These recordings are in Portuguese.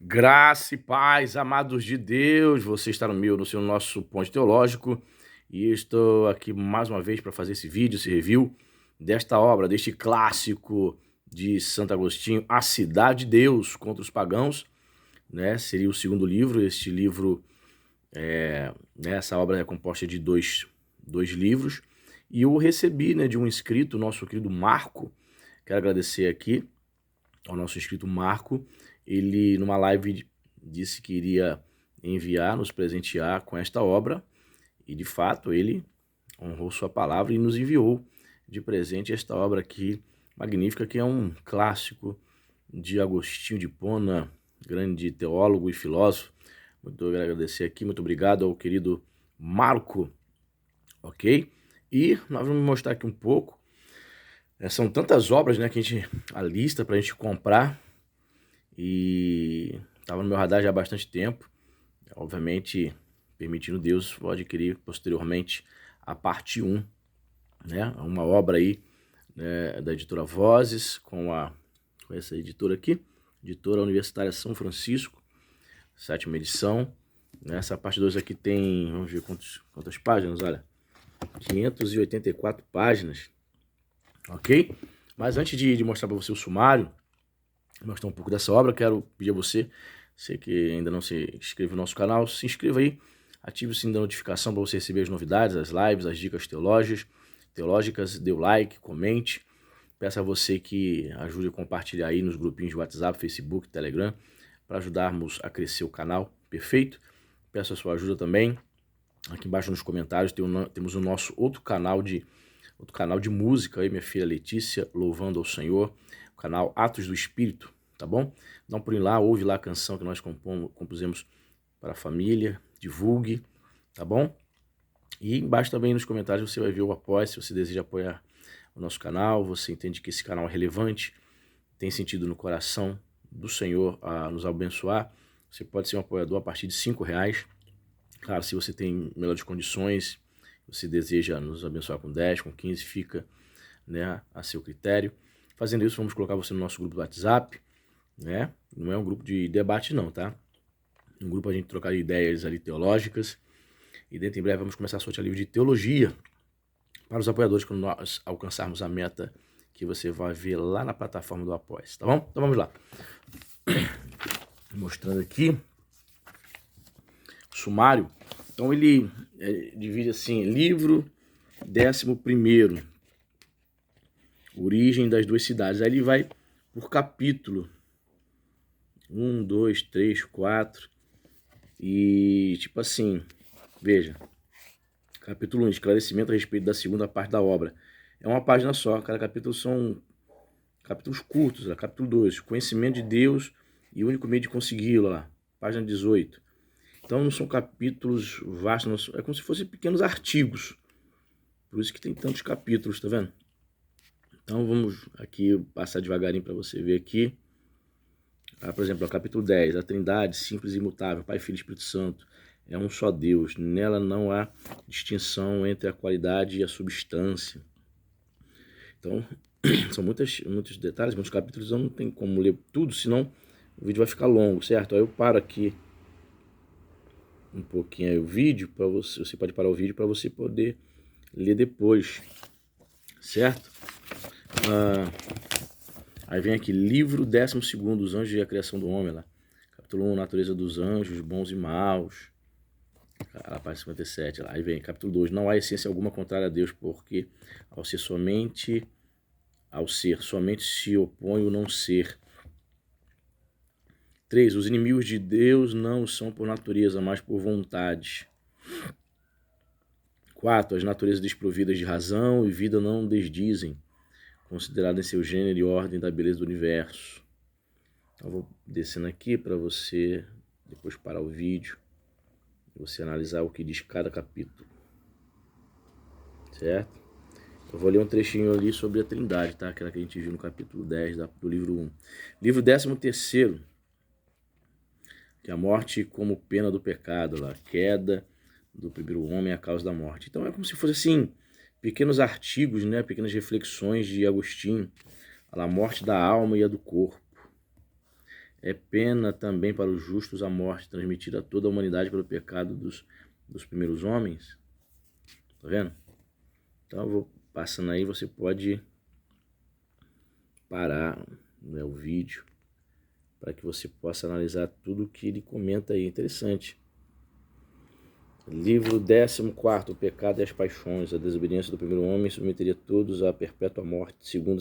Graça e paz, amados de Deus, você está no nosso ponto teológico e estou aqui mais uma vez para fazer esse vídeo, esse review desta obra, deste clássico de Santo Agostinho, A Cidade de Deus contra os Pagãos, né? Seria o segundo livro. Este livro, essa obra é composta de dois livros e eu recebi, né, de um inscrito, nosso querido Marco. Quero agradecer aqui ao nosso inscrito Marco. Ele, numa live, disse que iria nos presentear com esta obra, e de fato ele honrou sua palavra e nos enviou de presente esta obra aqui, magnífica, que é um clássico de Agostinho de Hipona, grande teólogo e filósofo. Muito agradecer aqui, muito obrigado ao querido Marco, ok? E nós vamos mostrar aqui um pouco. São tantas obras, né, que a gente alista para a gente comprar, e estava no meu radar já há bastante tempo. Obviamente, permitindo Deus, vou adquirir posteriormente a parte 1, né? Uma obra aí, né, da editora Vozes, com essa editora aqui, editora Universitária São Francisco, 7ª edição. Essa parte 2 aqui tem, vamos ver quantas páginas, olha, 584 páginas, ok? Mas antes de mostrar para você o sumário, mostrar um pouco dessa obra, quero pedir a você que ainda não se inscreve no nosso canal, se inscreva aí, ative o sininho da notificação para você receber as novidades, as lives, as dicas teológicas, dê o like, comente. Peço a você que ajude a compartilhar aí nos grupinhos de WhatsApp, Facebook, Telegram, para ajudarmos a crescer o canal, perfeito? Peço a sua ajuda também. Aqui embaixo nos comentários temos o nosso outro canal de música, aí minha filha Letícia, louvando ao Senhor, o canal Atos do Espírito, tá bom? Dá um pulinho lá, ouve lá a canção que nós compusemos para a família, divulgue, tá bom? E embaixo também nos comentários você vai ver o apoio, se você deseja apoiar o nosso canal, você entende que esse canal é relevante, tem sentido no coração do Senhor a nos abençoar, você pode ser um apoiador a partir de R$5. Claro, se você tem melhores condições, você deseja nos abençoar com 10, com 15, fica, né, a seu critério. Fazendo isso, vamos colocar você no nosso grupo do WhatsApp, né? Não é um grupo de debate não, tá? Um grupo a gente trocar ideias ali teológicas. E dentro em breve vamos começar a sortear livro de teologia para os apoiadores quando nós alcançarmos a meta que você vai ver lá na plataforma do Apoia, tá bom? Então vamos lá. Mostrando aqui o sumário. Então ele divide assim: livro 11º, origem das duas cidades. Aí ele vai por capítulo, 1, 2, 3, 4, e tipo assim, veja, capítulo 1, esclarecimento a respeito da segunda parte da obra. É uma página só, cada capítulo são capítulos curtos. Capítulo 2, conhecimento de Deus e o único meio de consegui-lo, lá, página 18. Então não são capítulos vastos, é como se fossem pequenos artigos. Por isso que tem tantos capítulos, tá vendo? Então vamos aqui passar devagarinho para você ver aqui. Por exemplo, o capítulo 10, a Trindade simples e imutável, Pai, Filho e Espírito Santo, é um só Deus. Nela não há distinção entre a qualidade e a substância. Então, são muitos detalhes, muitos capítulos, eu não tenho como ler tudo, senão o vídeo vai ficar longo, certo? Aí eu paro aqui um pouquinho aí o vídeo, para você pode parar o vídeo para você poder ler depois, certo? Aí vem aqui, livro 12º, os anjos e a criação do homem, lá. Capítulo 1, natureza dos anjos, bons e maus. A página 57, lá. Aí vem, capítulo 2, não há essência alguma contrária a Deus, porque ao ser somente se opõe o não ser. 3, os inimigos de Deus não são por natureza, mas por vontade. 4, as naturezas desprovidas de razão e vida não desdizem, consideradas em seu gênero e ordem da beleza do universo. Então, vou descendo aqui para você depois parar o vídeo e você analisar o que diz cada capítulo, certo? Eu vou ler um trechinho ali sobre a Trindade, tá? Aquela que a gente viu no capítulo 10 do livro 1. Livro 13º, que é a morte como pena do pecado, lá, a queda do primeiro homem a causa da morte. Então é como se fosse assim, pequenos artigos, né? Pequenas reflexões de Agostinho, a morte da alma e a do corpo. é pena também para os justos a morte, transmitida a toda a humanidade pelo pecado dos primeiros homens. Tá vendo? Então eu vou passando aí, você pode parar, né, o vídeo, para que você possa analisar tudo que ele comenta aí. Interessante. Livro 14, o pecado e as paixões. A desobediência do primeiro homem submeteria todos à perpétua morte, segunda,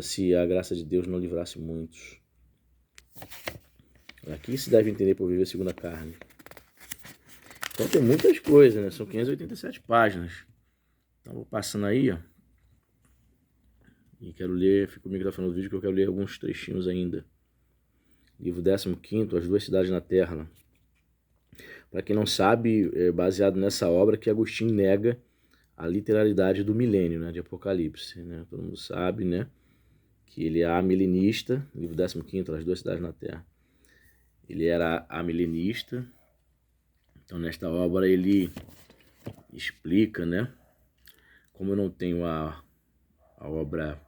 se a graça de Deus não livrasse muitos. Aqui se deve entender por viver segundo a carne. Então tem muitas coisas, né? São 587 páginas. Então vou passando aí, ó. E quero ler, fica comigo que tá falando do vídeo, que eu quero ler alguns trechinhos ainda. Livro 15, As Duas Cidades na Terra. Para quem não sabe, é baseado nessa obra que Agostinho nega a literalidade do milênio, né, de Apocalipse. Né? Todo mundo sabe, né, que ele é amilenista, livro 15, As Duas Cidades na Terra. Ele era amilenista, então nesta obra ele explica, né, como eu não tenho a obra,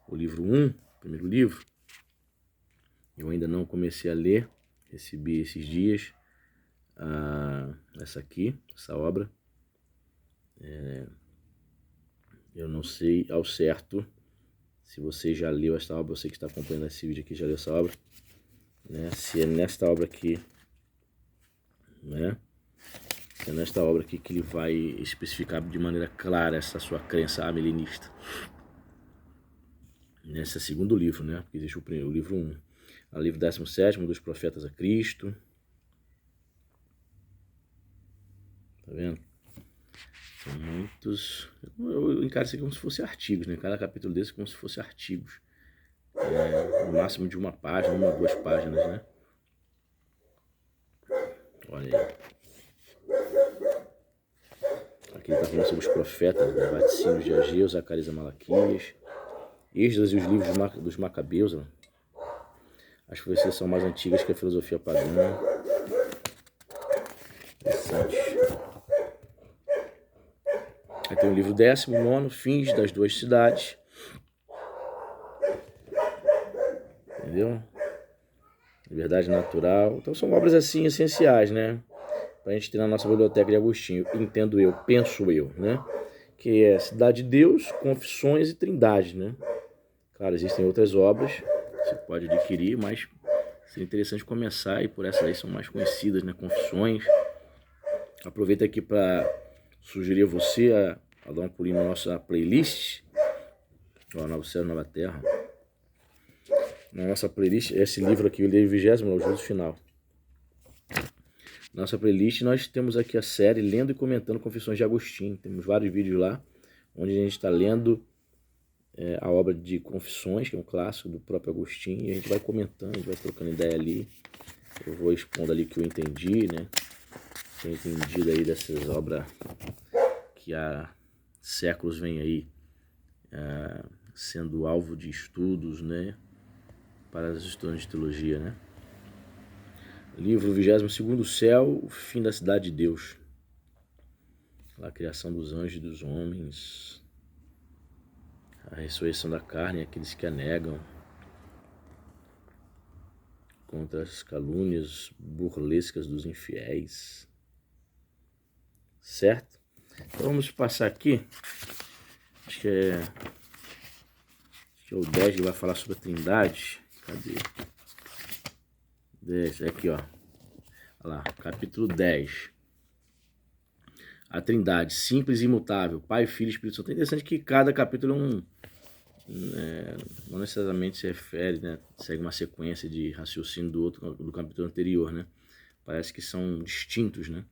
o livro 1, o primeiro livro, eu ainda não comecei a ler, recebi esses dias essa obra. Eu não sei ao certo se você já leu esta obra, você que está acompanhando esse vídeo aqui já leu essa obra, né? Se é nesta obra aqui, né? Se é nesta obra aqui que ele vai especificar de maneira clara essa sua crença amilenista. Nesse segundo livro, né? Porque existe o livro 1. O livro 17, dos profetas a Cristo. Tá vendo? São muitos... Eu encaro isso aqui como se fosse artigos, né? Cada capítulo desse como se fosse artigos. No máximo de uma página, 1 ou 2 páginas, né? Olha aí. Aqui ele está falando sobre os profetas, né? Vaticínios de Ageu, Zacarias e Malaquias, Esdras e os livros dos Macabeus. Né? As profecias são mais antigas que a filosofia pagã. Interessante. Aí tem o livro 19, Fins das Duas Cidades. Entendeu? Liberdade Natural. Então são obras assim essenciais, né? Pra gente ter na nossa biblioteca de Agostinho. Entendo eu, penso eu, né? Que é Cidade de Deus, Confissões e Trindade, né? Claro, existem outras obras que você pode adquirir, mas seria interessante começar, e por essas aí são mais conhecidas, né? Confissões. Aproveita aqui para sugerir a você a dar um pulinho na nossa playlist. Ó, Novo Céu, Nova Terra. Na nossa playlist, esse livro aqui, o livro 20º, é o Juízo Final. Nossa playlist, nós temos aqui a série Lendo e Comentando Confissões de Agostinho. Temos vários vídeos lá, onde a gente está lendo a obra de Confissões, que é um clássico do próprio Agostinho, e a gente vai comentando, a gente vai trocando ideia ali. Eu vou expondo ali o que eu entendi, né? Tenho entendido aí dessas obras que há séculos vem aí sendo alvo de estudos, né? Para os estudantes de teologia, né? Livro 22º, Céu, o Fim da Cidade de Deus. A criação dos anjos e dos homens. A ressurreição da carne, aqueles que a negam. Contra as calúnias burlescas dos infiéis. Certo? Então vamos passar aqui. Acho que é o 10 que vai falar sobre a Trindade. Cadê? 10, aqui ó. Olha lá, capítulo 10. A Trindade, simples e imutável, Pai, Filho e Espírito Santo. É interessante que cada capítulo não necessariamente se refere, né? Segue uma sequência de raciocínio do capítulo anterior, né? Parece que são distintos, né?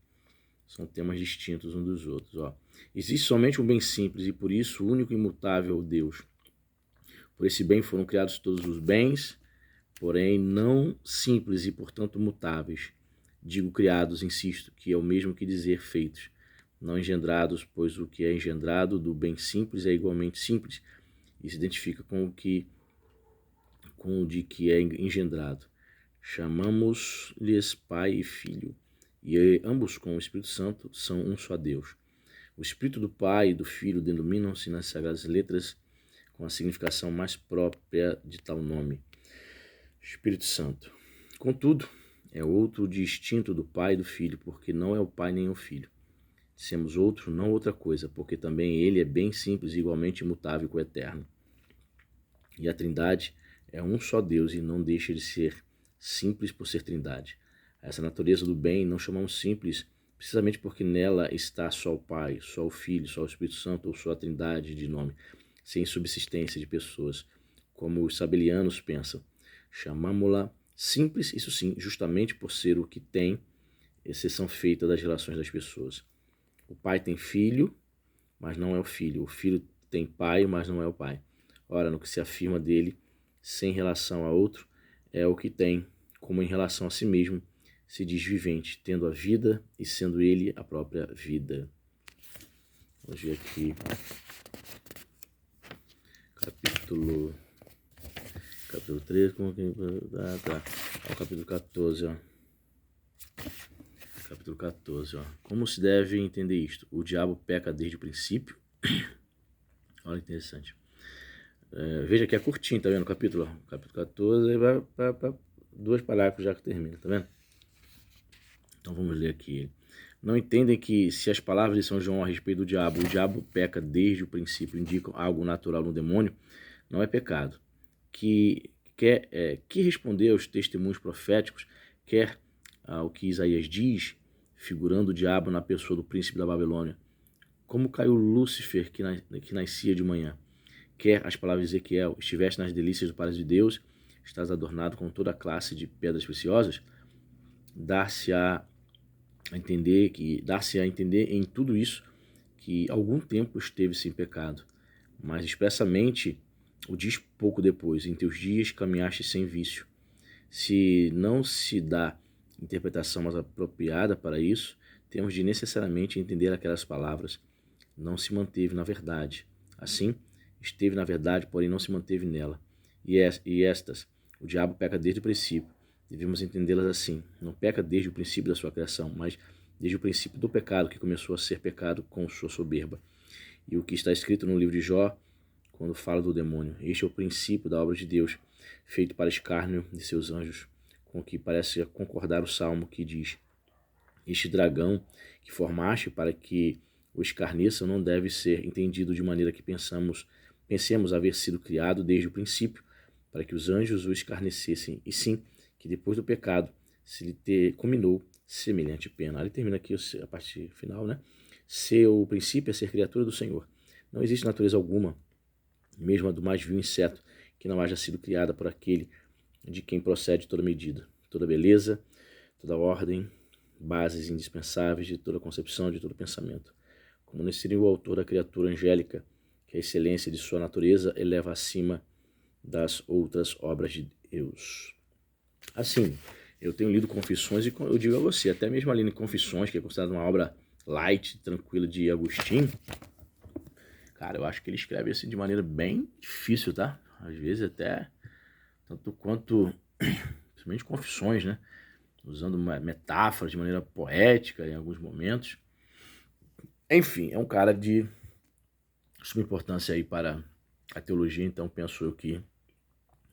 São temas distintos uns dos outros, ó. Existe somente um bem simples e por isso o único e imutável Deus. Por esse bem foram criados todos os bens, porém não simples e portanto mutáveis. Digo criados, insisto, que é o mesmo que dizer feitos. Não engendrados, pois o que é engendrado do bem simples é igualmente simples e se identifica com o de que é engendrado. Chamamos-lhes Pai e Filho, e ambos com o Espírito Santo são um só Deus. O Espírito do Pai e do Filho denominam-se nas Sagradas Letras com a significação mais própria de tal nome. Espírito Santo. Contudo, é outro distinto do Pai e do Filho, porque não é o Pai nem o Filho. Dissemos outro, não outra coisa, porque também ele é bem simples e igualmente imutável e eterno. E a Trindade é um só Deus e não deixa de ser simples por ser Trindade. Essa natureza do bem não chamamos simples precisamente porque nela está só o Pai, só o Filho, só o Espírito Santo ou só a Trindade de nome, sem subsistência de pessoas, como os sabelianos pensam. Chamamo-la simples, isso sim, justamente por ser o que tem, exceção feita das relações das pessoas. O pai tem filho, mas não é o filho. O filho tem pai, mas não é o pai. Ora, no que se afirma dele, sem relação a outro, é o que tem, como em relação a si mesmo, se diz vivente, tendo a vida e sendo ele a própria vida. Vamos ver aqui. Capítulo 13, como que... tá. Ó, capítulo 14, ó. Capítulo 14, ó. Como se deve entender isto? O diabo peca desde o princípio. Olha que interessante. Veja que é curtinho, tá vendo? Capítulo 14, aí vai para 2 parágrafos já que termina, tá vendo? Então vamos ler aqui. Não entendem que se as palavras de São João a respeito do diabo, o diabo peca desde o princípio, indicam algo natural no demônio, não é pecado. Que responder aos testemunhos proféticos, quer ao que Isaías diz, figurando o diabo na pessoa do príncipe da Babilônia, como caiu Lúcifer que nascia de manhã, quer as palavras de Ezequiel, estiveste nas delícias do paraíso de Deus, estás adornado com toda a classe de pedras preciosas, dar-se-á a entender em tudo isso que algum tempo esteve sem pecado, mas expressamente o diz pouco depois, em teus dias caminhaste sem vício. Se não se dá interpretação mais apropriada para isso, temos de necessariamente entender aquelas palavras. Não se manteve na verdade. Assim, esteve na verdade, porém não se manteve nela. E estas, o diabo peca desde o princípio. Devemos entendê-las assim. Não peca desde o princípio da sua criação, mas desde o princípio do pecado, que começou a ser pecado com sua soberba. E o que está escrito no livro de Jó, quando fala do demônio. Este é o princípio da obra de Deus, feito para escárnio de seus anjos, com o que parece concordar o Salmo que diz: este dragão que formaste para que o escarneçam não deve ser entendido de maneira que pensemos haver sido criado desde o princípio, para que os anjos o escarnecessem, e sim que depois do pecado se lhe combinou semelhante pena. Aí termina aqui a parte final, né? Seu princípio é ser criatura do Senhor. Não existe natureza alguma, mesmo a do mais vil inseto, que não haja sido criada por aquele de quem procede toda medida, toda beleza, toda ordem, bases indispensáveis de toda concepção, de todo pensamento. Como não seria o autor da criatura angélica, que a excelência de sua natureza eleva acima das outras obras de Deus. Assim, eu tenho lido Confissões e eu digo a você, até mesmo ali em Confissões, que é considerada uma obra light, tranquila de Agostinho, cara, eu acho que ele escreve assim de maneira bem difícil, tá? Às vezes até, tanto quanto, principalmente Confissões, né? Usando metáforas de maneira poética em alguns momentos. Enfim, é um cara de suma importância aí para a teologia, então penso eu que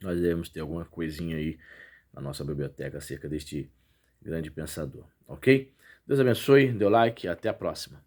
nós devemos ter alguma coisinha aí na nossa biblioteca acerca deste grande pensador, ok? Deus abençoe, dê o like e até a próxima.